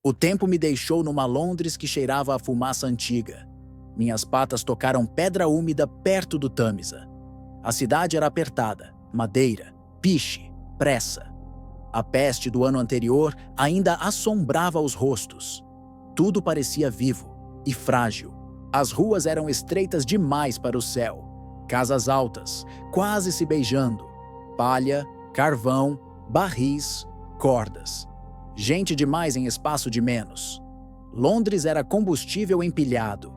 O tempo me deixou numa Londres que cheirava a fumaça antiga. Minhas patas tocaram pedra úmida perto do Tâmisa. A cidade era apertada, madeira, piche, pressa. A peste do ano anterior ainda assombrava os rostos. Tudo parecia vivo e frágil. As ruas eram estreitas demais para o céu. Casas altas, quase se beijando. Palha, carvão, barris, cordas. Gente demais em espaço de menos. Londres era combustível empilhado.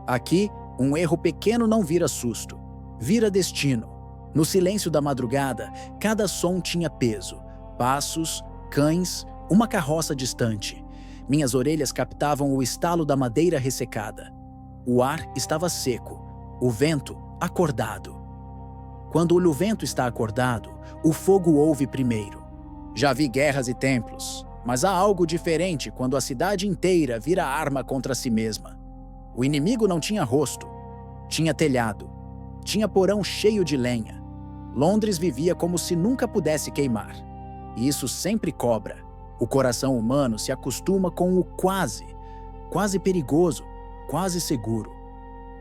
Aqui, um erro pequeno não vira susto. Vira destino. No silêncio da madrugada, cada som tinha peso. Passos, cães, uma carroça distante. Minhas orelhas captavam o estalo da madeira ressecada. O ar estava seco, o vento acordado. Quando o vento está acordado, o fogo ouve primeiro. Já vi guerras e templos, mas há algo diferente quando a cidade inteira vira arma contra si mesma. O inimigo não tinha rosto, tinha telhado, tinha porão cheio de lenha. Londres vivia como se nunca pudesse queimar. E isso sempre cobra. O coração humano se acostuma com o quase perigoso, quase seguro.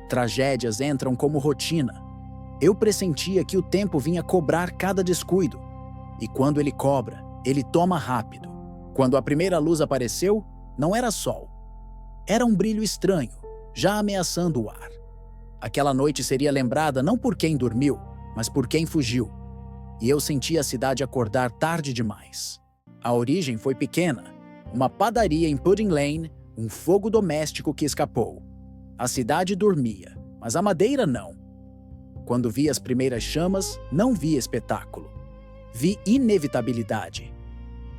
Tragédias entram como rotina. Eu pressentia que o tempo vinha cobrar cada descuido. E quando ele cobra, ele toma rápido. Quando a primeira luz apareceu, não era sol. Era um brilho estranho, já ameaçando o ar. Aquela noite seria lembrada não por quem dormiu, mas por quem fugiu. E eu senti a cidade acordar tarde demais. A origem foi pequena. Uma padaria em Pudding Lane, um fogo doméstico que escapou. A cidade dormia, mas a madeira não. Quando vi as primeiras chamas, não vi espetáculo. Vi inevitabilidade.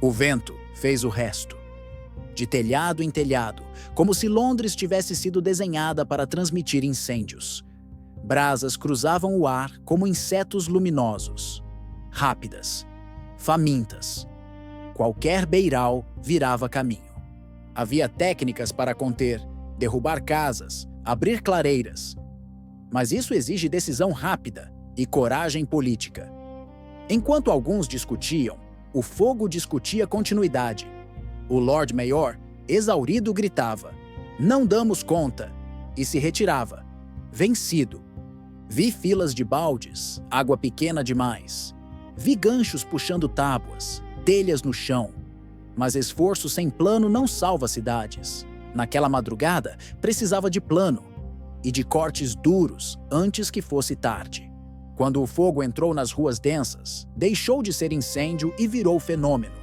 O vento fez o resto. De telhado em telhado, como se Londres tivesse sido desenhada para transmitir incêndios. Brasas cruzavam o ar como insetos luminosos. Rápidas, famintas. Qualquer beiral virava caminho. Havia técnicas para conter, derrubar casas, abrir clareiras. Mas isso exige decisão rápida e coragem política. Enquanto alguns discutiam, o fogo discutia continuidade. O Lord Mayor, exaurido, gritava: "Não damos conta!" e se retirava, vencido. Vi filas de baldes, água pequena demais. Vi ganchos puxando tábuas, telhas no chão. Mas esforço sem plano não salva cidades. Naquela madrugada, precisava de plano e de cortes duros antes que fosse tarde. Quando o fogo entrou nas ruas densas, deixou de ser incêndio e virou fenômeno.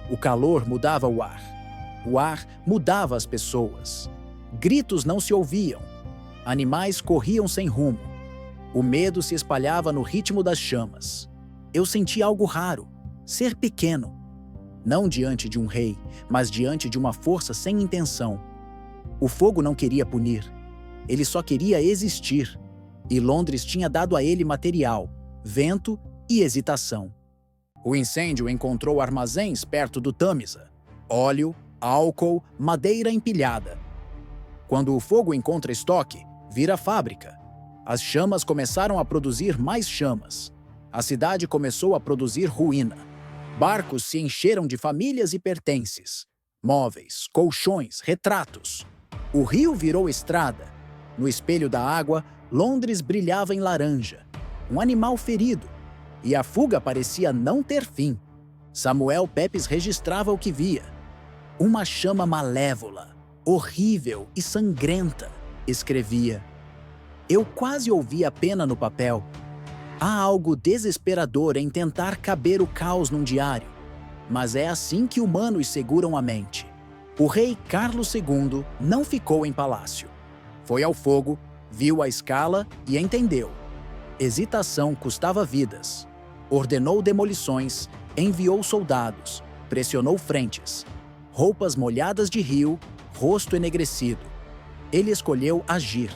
O calor mudava o ar. O ar mudava as pessoas. Gritos não se ouviam. Animais corriam sem rumo. O medo se espalhava no ritmo das chamas. Eu senti algo raro, ser pequeno. Não diante de um rei, mas diante de uma força sem intenção. O fogo não queria punir. Ele só queria existir. E Londres tinha dado a ele material, vento e hesitação. O incêndio encontrou armazéns perto do Tâmisa. Óleo, álcool, madeira empilhada. Quando o fogo encontra estoque, vira fábrica. As chamas começaram a produzir mais chamas. A cidade começou a produzir ruína. Barcos se encheram de famílias e pertences. Móveis, colchões, retratos. O rio virou estrada. No espelho da água, Londres brilhava em laranja. Um animal ferido. E a fuga parecia não ter fim. Samuel Pepys registrava o que via. Uma chama malévola, horrível e sangrenta, escrevia. Eu quase ouvi a pena no papel. Há algo desesperador em tentar caber o caos num diário, mas é assim que humanos seguram a mente. O rei Carlos II não ficou em palácio. Foi ao fogo, viu a escala e entendeu. Hesitação custava vidas. Ordenou demolições, enviou soldados, pressionou frentes. Roupas molhadas de rio, rosto enegrecido. Ele escolheu agir.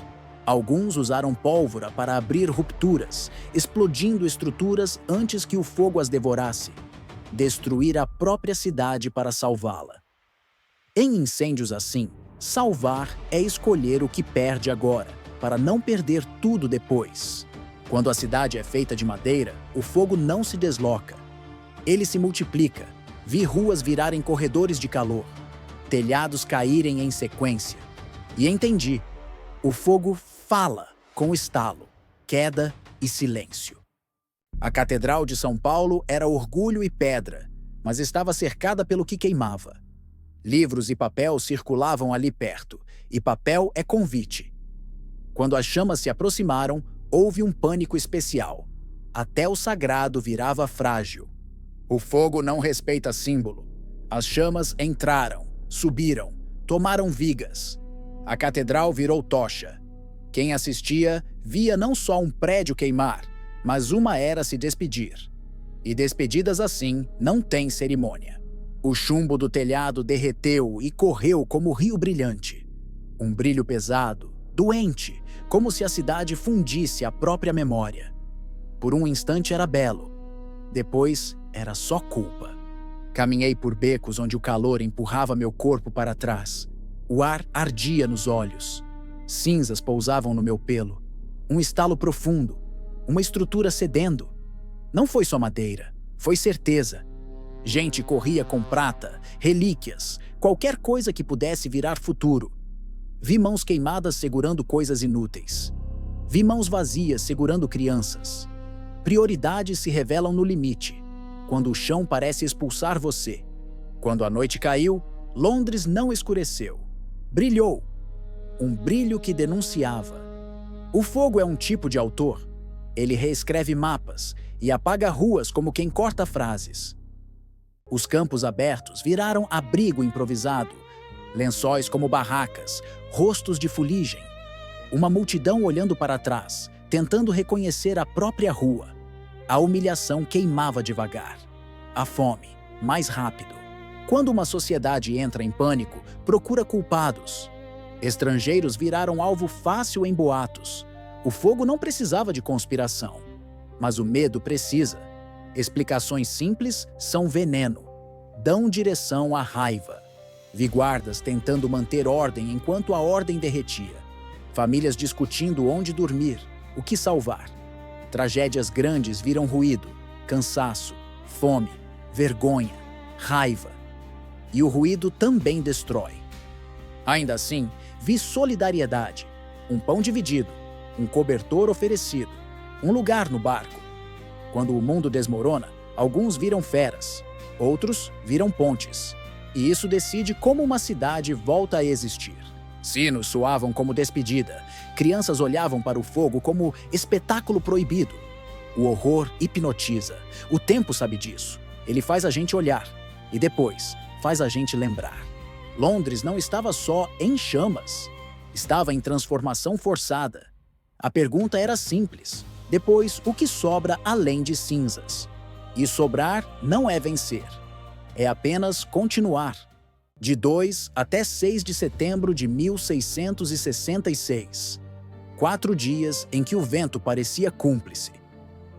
Alguns usaram pólvora para abrir rupturas, explodindo estruturas antes que o fogo as devorasse. Destruir a própria cidade para salvá-la. Em incêndios assim, salvar é escolher o que perde agora, para não perder tudo depois. Quando a cidade é feita de madeira, o fogo não se desloca. Ele se multiplica. Vi ruas virarem corredores de calor. telhados caírem em sequência. E entendi. O fogo fala com estalo, queda e silêncio. A Catedral de São Paulo era orgulho e pedra, mas estava cercada pelo que queimava. Livros e papel circulavam ali perto, e papel é convite. Quando as chamas se aproximaram, houve um pânico especial. Até o sagrado virava frágil. O fogo não respeita símbolo. As chamas entraram, subiram, tomaram vigas. A catedral virou tocha. Quem assistia via não só um prédio queimar, mas uma era se despedir. E despedidas assim não têm cerimônia. O chumbo do telhado derreteu e correu como rio brilhante. Um brilho pesado, doente, como se a cidade fundisse a própria memória. Por um instante era belo, depois era só culpa. Caminhei por becos onde o calor empurrava meu corpo para trás. O ar ardia nos olhos. Cinzas pousavam no meu pelo. Um estalo profundo, uma estrutura cedendo. Não foi só madeira, foi certeza. Gente corria com prata, relíquias, qualquer coisa que pudesse virar futuro. Vi mãos queimadas segurando coisas inúteis. Vi mãos vazias segurando crianças. Prioridades se revelam no limite, quando o chão parece expulsar você. Quando a noite caiu, Londres não escureceu. Brilhou. Um brilho que denunciava. O fogo é um tipo de autor. Ele reescreve mapas e apaga ruas como quem corta frases. Os campos abertos viraram abrigo improvisado, lençóis como barracas, rostos de fuligem. Uma multidão olhando para trás, tentando reconhecer a própria rua. A humilhação queimava devagar. A fome, mais rápido. Quando uma sociedade entra em pânico, procura culpados. Estrangeiros viraram alvo fácil em boatos. O fogo não precisava de conspiração, mas o medo precisa. Explicações simples são veneno. Dão direção à raiva. Vi guardas tentando manter ordem enquanto a ordem derretia. Famílias discutindo onde dormir, o que salvar. Tragédias grandes viram ruído, cansaço, fome, vergonha, raiva. E o ruído também destrói. Ainda assim, vi solidariedade, um pão dividido, um cobertor oferecido, um lugar no barco. Quando o mundo desmorona, alguns viram feras, outros viram pontes. E isso decide como uma cidade volta a existir. Sinos soavam como despedida, crianças olhavam para o fogo como espetáculo proibido. O horror hipnotiza, o tempo sabe disso. Ele faz a gente olhar, e depois faz a gente lembrar. Londres não estava só em chamas, estava em transformação forçada. A pergunta era simples. Depois, o que sobra além de cinzas? E sobrar não é vencer. É apenas continuar. De 2 até 6 de setembro de 1666. 4 dias em que o vento parecia cúmplice.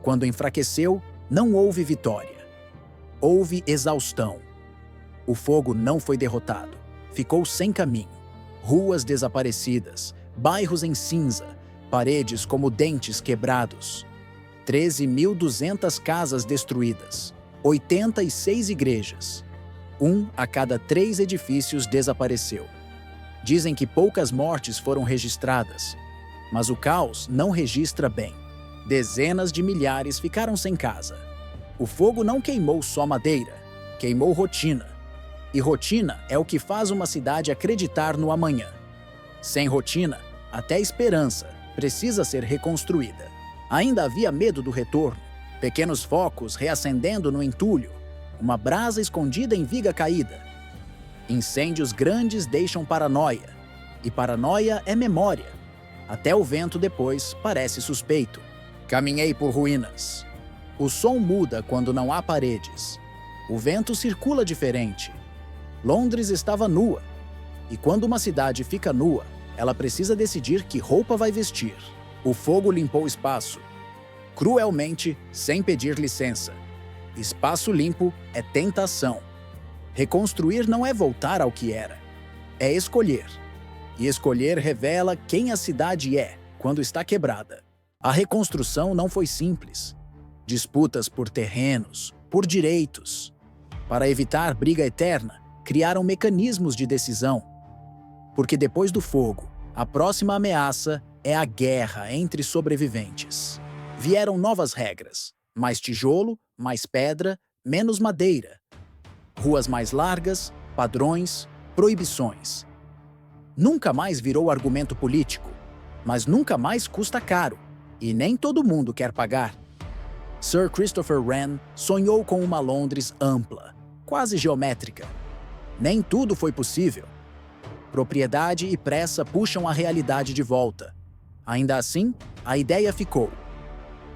Quando enfraqueceu, não houve vitória. Houve exaustão. O fogo não foi derrotado. Ficou sem caminho. Ruas desaparecidas, bairros em cinza, paredes como dentes quebrados. 13.200 casas destruídas. 86 igrejas. 1 a cada 3 edifícios desapareceu. Dizem que poucas mortes foram registradas, mas o caos não registra bem. Dezenas de milhares ficaram sem casa. O fogo não queimou só madeira, queimou rotina. E rotina é o que faz uma cidade acreditar no amanhã. Sem rotina, até a esperança precisa ser reconstruída. Ainda havia medo do retorno, pequenos focos reacendendo no entulho, uma brasa escondida em viga caída. Incêndios grandes deixam paranoia, e paranoia é memória. Até o vento depois parece suspeito. Caminhei por ruínas. O som muda quando não há paredes. O vento circula diferente. Londres estava nua, e quando uma cidade fica nua, ela precisa decidir que roupa vai vestir. O fogo limpou o espaço, cruelmente, sem pedir licença. Espaço limpo é tentação. Reconstruir não é voltar ao que era, é escolher. E escolher revela quem a cidade é quando está quebrada. A reconstrução não foi simples. Disputas por terrenos, por direitos. Para evitar briga eterna, criaram mecanismos de decisão. Porque depois do fogo, a próxima ameaça é a guerra entre sobreviventes. Vieram novas regras: mais tijolo, mais pedra, menos madeira. Ruas mais largas, padrões, proibições. Nunca mais virou argumento político, mas nunca mais custa caro, e nem todo mundo quer pagar. Sir Christopher Wren sonhou com uma Londres ampla, quase geométrica. Nem tudo foi possível. Propriedade e pressa puxam a realidade de volta. Ainda assim, a ideia ficou.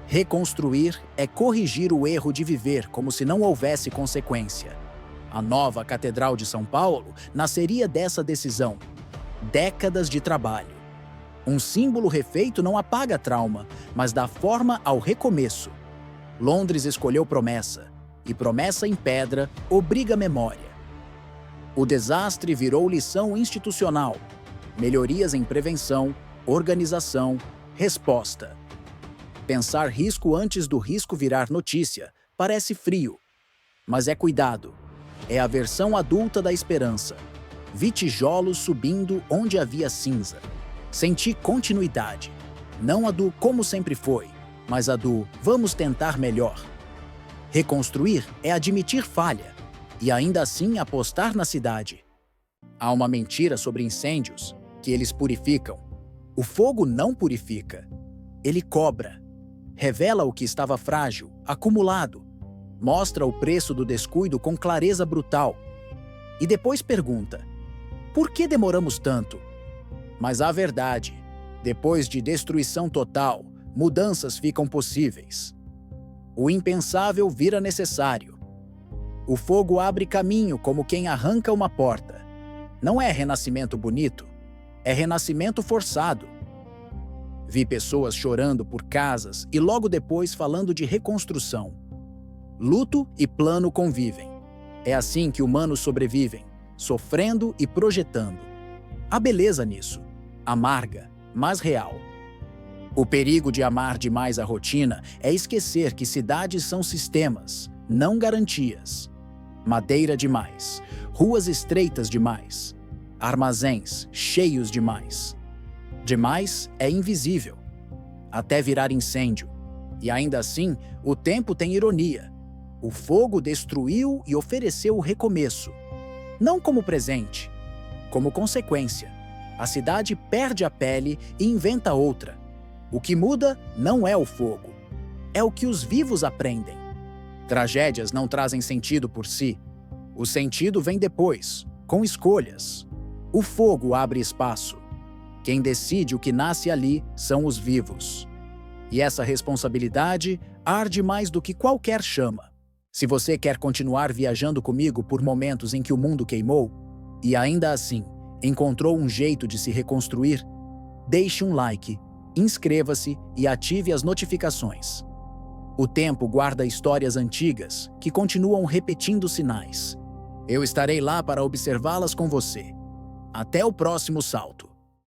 Reconstruir é corrigir o erro de viver como se não houvesse consequência. A nova Catedral de São Paulo nasceria dessa decisão. Décadas de trabalho. Um símbolo refeito não apaga trauma, mas dá forma ao recomeço. Londres escolheu promessa, e promessa em pedra obriga memória. O desastre virou lição institucional. Melhorias em prevenção, organização, resposta. Pensar risco antes do risco virar notícia parece frio, mas é cuidado. É a versão adulta da esperança. Vi tijolos subindo onde havia cinza. Senti continuidade. Não a do como sempre foi, mas a do vamos tentar melhor. Reconstruir é admitir falha e ainda assim apostar na cidade. Há uma mentira sobre incêndios, que eles purificam. O fogo não purifica. Ele cobra. Revela o que estava frágil, acumulado. Mostra o preço do descuido com clareza brutal. E depois pergunta: por que demoramos tanto? Mas a verdade, depois de destruição total, mudanças ficam possíveis. O impensável vira necessário. O fogo abre caminho como quem arranca uma porta. Não é renascimento bonito, é renascimento forçado. Vi pessoas chorando por casas e logo depois falando de reconstrução. Luto e plano convivem. É assim que humanos sobrevivem, sofrendo e projetando. Há beleza nisso, amarga, mas real. O perigo de amar demais a rotina é esquecer que cidades são sistemas, não garantias. Madeira demais, ruas estreitas demais, armazéns cheios demais. Demais é invisível, até virar incêndio. E ainda assim, o tempo tem ironia. O fogo destruiu e ofereceu o recomeço. Não como presente, como consequência. A cidade perde a pele e inventa outra. O que muda não é o fogo, é o que os vivos aprendem. Tragédias não trazem sentido por si. O sentido vem depois, com escolhas. O fogo abre espaço. Quem decide o que nasce ali são os vivos. E essa responsabilidade arde mais do que qualquer chama. Se você quer continuar viajando comigo por momentos em que o mundo queimou, e ainda assim encontrou um jeito de se reconstruir, deixe um like, inscreva-se e ative as notificações. O tempo guarda histórias antigas que continuam repetindo sinais. Eu estarei lá para observá-las com você. Até o próximo salto.